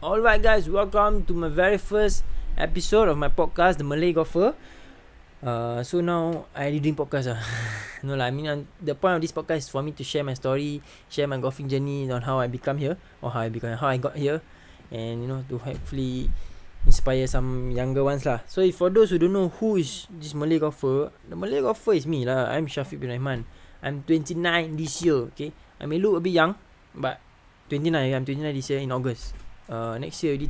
Alright guys, welcome to my very first episode of my podcast, The Malay Golfer. So now I doing podcast No lah, I mean the point of this podcast is for me to share my story, share my golfing journey on how I become here, or how I got here, and to hopefully inspire some younger ones lah. So for those who don't know who is this Malay Golfer, the Malay Golfer is me lah. I'm Syafiq bin Rahman. I'm 29 this year. Okay, I may look a bit young, but 29. I'm 29 this year in August. Next year already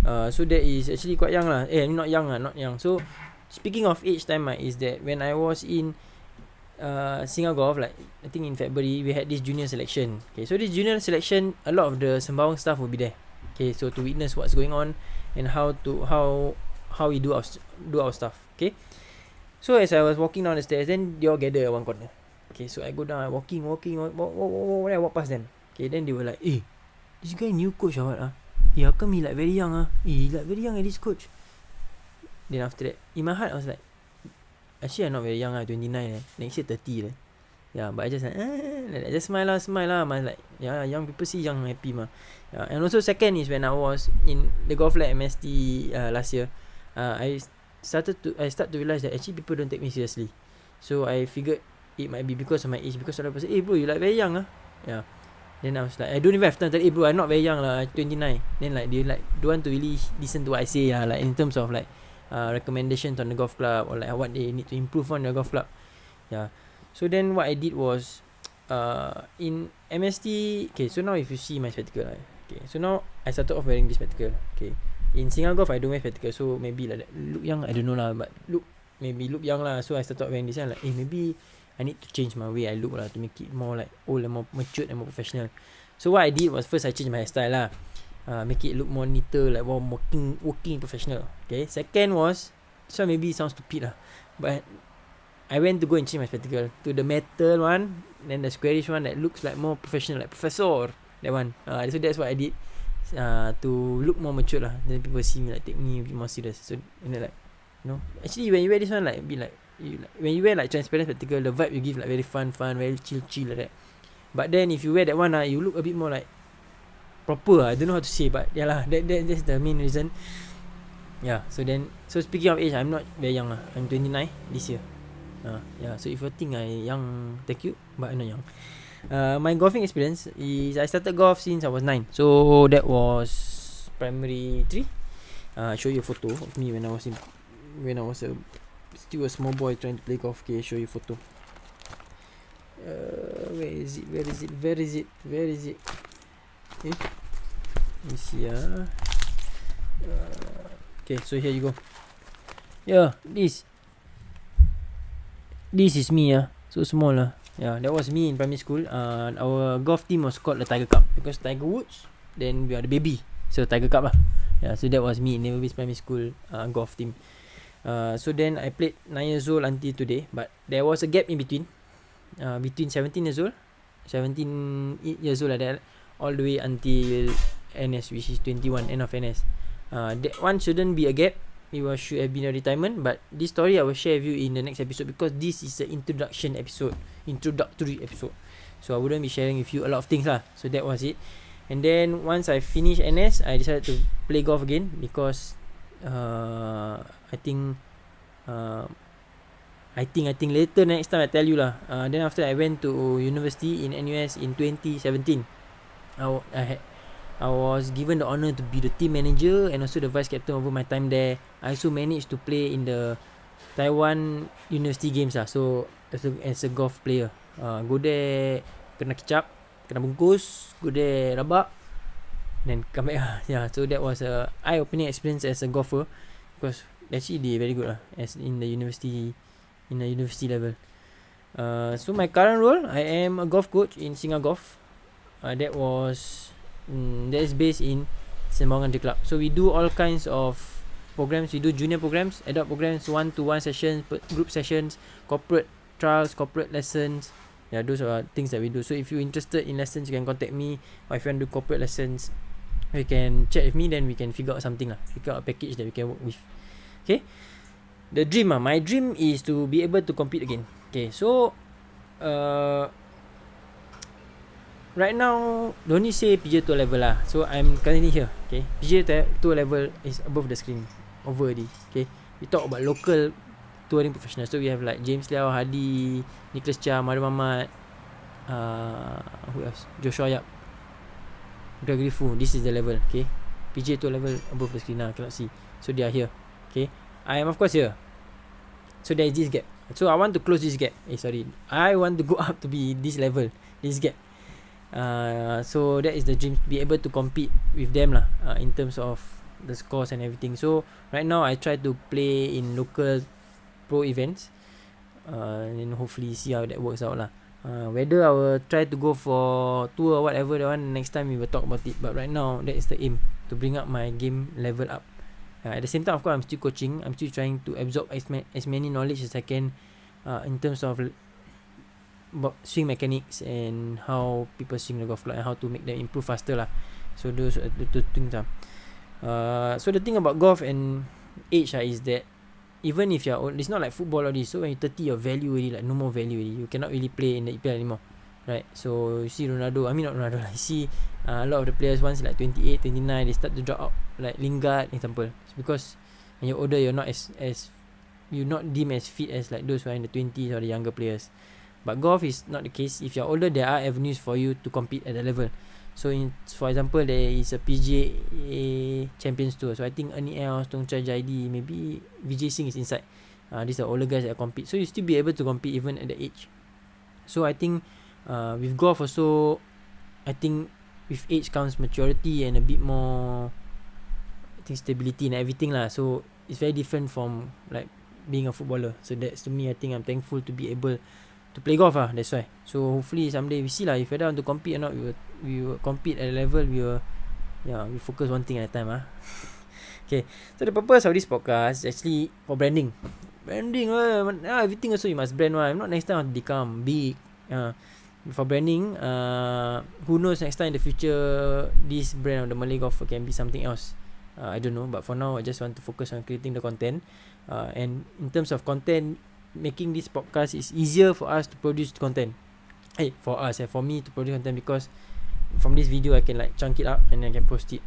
30. So that is actually quite young lah. Not young. So speaking of age time is that when I was in Singapore Golf, like I think in February, we had this junior selection. Okay, so this junior selection, a lot of the Sembawang staff will be there. Okay, so to witness what's going on and how we do our stuff. Okay, so as I was walking down the stairs, then they all gather at one corner. Okay, so I go down, walking, when I walk past them. Okay, then they were like, this guy new coach or what how come he like very young he like very young this coach. Then after that, in my heart I was like, actually I'm not very young 29 next year 30 Yeah, but I just like I just smile lah. I like, yeah, young people see young happy mah. And also second is when I was in the Golf Lab MST last year, I start to realize that actually people don't take me seriously. So I figured it might be because of my age, because other people say, bro, you like very young Yeah. Then I was like, I don't even have time to tell, bro, I'm not very young lah, 29. Then like they like don't want to really listen to what I say like in terms of like recommendations on the golf club, or like what they need to improve on the golf club. Yeah. So then what I did was in MST, okay, so now if you see my spectacle, okay, so now I started off wearing this spectacle. Okay, in Singapore Golf I don't wear spectacle, so maybe like that, look young, I don't know lah, but look young lah. So I started wearing this, and like maybe I need to change my way I look lah, to make it more like old and more matured and more professional. So what I did was, first I changed my hairstyle lah, make it look more neater, like more working professional. Okay, second was, so maybe it sounds stupid lah, but I went to go and change my spectacle to the metal one, then the squarish one that looks like more professional, like professor, that one. So that's what I did to look more mature lah. Then people see me, like take me a bit more serious. So and then like, actually when you wear this one, like be like, when you wear like transparent spectacle, the vibe you give like very fun, very chill like that. But then if you wear that one you look a bit more like proper. I don't know how to say, but yeah lah, that's the main reason. Yeah. So speaking of age, I'm not very young I'm 29 this year. Yeah. So if you think I young, thank you, but I'm not young. My golfing experience is I started golf since I was 9. So that was primary 3. I show you a photo of me when I was still a small boy trying to play golf. Okay, show you photo. Where is it? Okay, let me see. Okay, so here you go. Yeah, this is me so small Yeah, that was me in primary school. Our golf team was called the Tiger Cup, because Tiger Woods, then we are the baby, so Tiger Cup lah. Yeah, so that was me in Naval Base Primary School golf team. So then I played 9 years old until today, but there was a gap in between 17 years old like that, all the way until NS, which is 21, end of NS. That one shouldn't be a gap, it should have been a retirement. But this story I will share with you in the next episode, because this is the introductory episode, so I wouldn't be sharing with you a lot of things lah. So that was it. And then once I finished NS, I decided to play golf again, because I think later next time I tell you lah. Then after I went to university in NUS in 2017. I was given the honour to be the team manager and also the vice captain over my time there. I also managed to play in the Taiwan University Games so as a golf player. Go there, kena kicap, kena bungkus, go there rabak, then come back Yeah, so that was a eye-opening experience as a golfer, because actually they very good as in the university level. So my current role, I am a golf coach in Singapore Golf. That is based in Sembawang Country Club. So we do all kinds of programs. We do junior programs, adult programs, 1-to-1 sessions, group sessions, corporate trials, corporate lessons. Yeah, those are things that we do. So if you're interested in lessons, you can contact me. Or if you want to do corporate lessons, you can chat with me. Then we can figure out something figure out a package that we can work with. Okay. The dream my dream is to be able to compete again. Okay, so right now don't only say PGA Tour level lah. So I'm currently here. Okay, PGA Tour level is above the screen, over already. Okay, we talk about local touring professionals. So we have like James Liao, Hadi, Nicholas Chia, Mario Mamat, who else? Joshua Yap, Gregory Fu. This is the level. Okay, PGA Tour level above the screen now. Cannot see. So they are here. Okay, I am of course here. So there is this gap. So I want to close this gap. I want to go up to be this level, this gap. So that is the dream, to be able to compete with them lah, in terms of the scores and everything. So right now I try to play in local pro events, and hopefully see how that works out lah. Whether I will try to go for tour or whatever, that one next time we will talk about it. But right now that is the aim, to bring up my game level up. At the same time, of course, I'm still coaching. I'm still trying to absorb as many knowledge as I can, in terms of swing mechanics and how people swing the golf club and how to make them improve faster lah. So those are the two things lah. So the thing about golf and age is that even if you're old, it's not like football or this. So when you're 30, your value already like no more value already. You cannot really play in the EPL anymore, right? So you see Ronaldo, not Ronaldo, you see a lot of the players once like 28, 29, they start to drop out, like Lingard example. It's because when you're older, you're not you're not deemed as fit as like those who are in the 20s or the younger players. But golf is not the case. If you're older, there are avenues for you to compete at that level. So for example, there is a PGA Champions Tour. So I think Ernie Els, Tongchai Jaidi, maybe Vijay Singh is inside. These are older guys that compete. So you still be able to compete even at the age. So I think with golf also, I think with age comes maturity and a bit more, I think, stability and everything lah. So it's very different from like being a footballer. So that's, to me, I think I'm thankful to be able to play golf lah. That's why. So hopefully someday we see lah, if whether want to compete or not, we will compete at a level we focus one thing at a time ah. Okay, so the purpose of this podcast is actually for branding. Everything also you must brand one. I'm not next time I want to become big. For branding, who knows, next time in the future this brand of the Malay Golfer can be something else. I don't know, but for now I just want to focus on creating the content. And in terms of content, making this podcast is easier for us to produce content. For me to produce content, because from this video I can like chunk it up and then I can post it,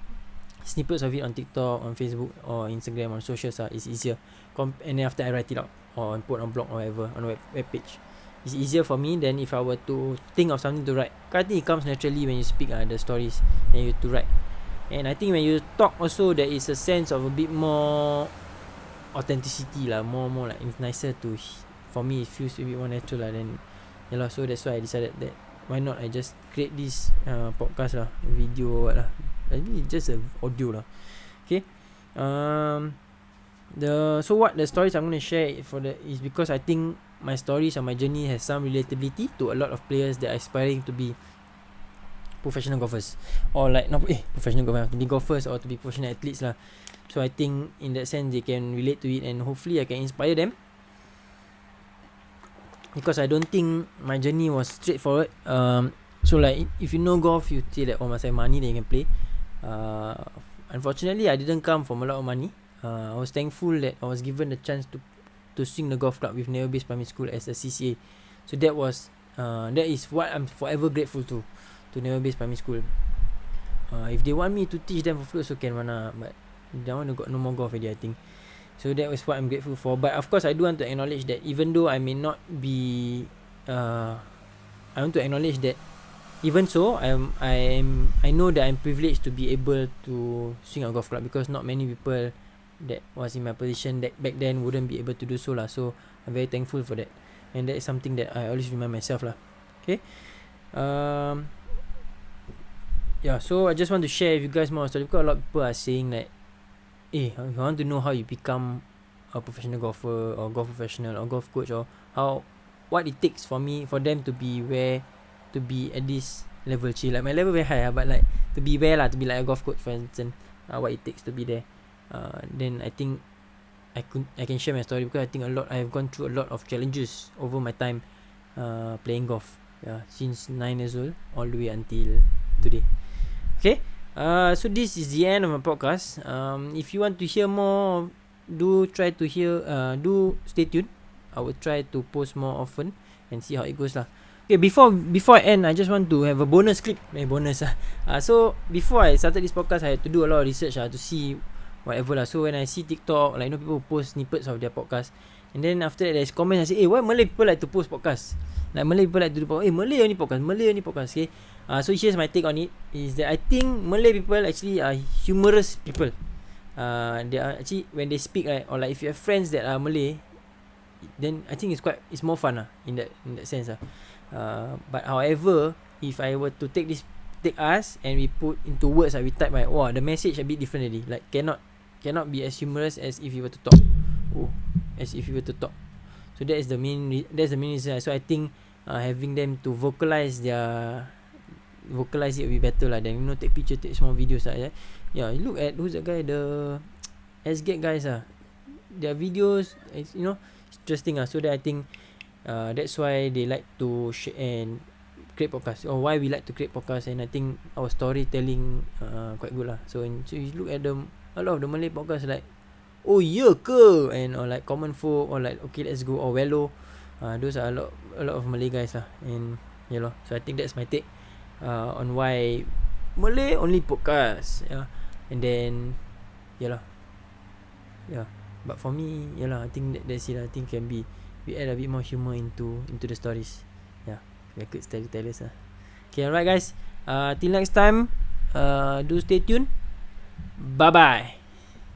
snippets of it on TikTok, on Facebook or Instagram, on socials. It's easier. And then after I write it out or put on blog or whatever, on web page, it's easier for me than if I were to think of something to write. I think it comes naturally when you speak the stories and you to write. And I think when you talk also, there is a sense of a bit more authenticity lah, more like it's nicer to, for me it feels a bit more natural lah. Then so that's why I decided that why not I just create this podcast lah, video what lah. I mean it's just a audio lah. Okay. The stories I'm going to share is because I think my stories or my journey has some relatability to a lot of players that are aspiring to be professional golfers, or like not professional golfers, to be golfers or to be professional athletes lah. So I think in that sense they can relate to it, and hopefully I can inspire them, because I don't think my journey was straightforward. So like if you know golf, you say that must have money then you can play. Unfortunately I didn't come from a lot of money. I was thankful that I was given the chance to swing the golf club with Naval Base Primary School as a CCA. So that is what I'm forever grateful to Naval Base Primary School. If they want me to teach them for free also can mana, but that one got no more golf already, I think. So that was what I'm grateful for. But of course I do want to acknowledge that even though I may not be I want to acknowledge that even so I know that I'm privileged to be able to swing a golf club, because not many people that was in my position that back then wouldn't be able to do so lah. So I'm very thankful for that, and that is something that I always remind myself lah. Okay. So I just want to share with you guys more story, because a lot of people are saying that I want to know how you become a professional golfer or golf professional or golf coach, or what it takes for them to be at this level. Like my level very high, but like to be like a golf coach for instance, what it takes to be there. Then I think I can share my story, because I think I have gone through a lot of challenges over my time playing golf, since 9 years old all the way until today. Okay. So this is the end of my podcast. If you want to hear more, do stay tuned. I will try to post more often and see how it goes lah. Okay, before I end, I just want to have a bonus clip. Bonus lah. So before I started this podcast, I had to do a lot of research to see whatever lah. So when I see TikTok, like people post snippets of their podcast, and then after that there's comments. I say, why Malay people like to post podcast? Like Malay people like to do podcast. Malay only podcast. Malay only podcast. Okay. So here's my take on it. Is that I think Malay people actually are humorous people. They are actually, when they speak, right, or like if you have friends that are Malay, then I think it's more fun in that sense . But however, if I were to take us and we put into words, we type, right, wow, the message a bit different already. Like cannot be as humorous as if you were to talk. So that is the main reason. So I think having them to vocalize it will be better lah. Then take picture, take small videos lah. Yeah, look at who's that guy, the SGAT guys their videos, it's interesting so that I think that's why they like to share and create podcast, or why we like to create podcast. And I think our storytelling quite good lah. So you look at a lot of the Malay podcast, like oh yeah ke, and or like Common Folk, or like Okay Let's Go, or Wello. Those are a lot of Malay guys lah. And so I think that's my take on why Malay only podcast. And then but for me, I think that's it. I think we add a bit more humor into the stories. We are good storytellers . Okay, alright guys. Till next time. Do stay tuned. Bye bye.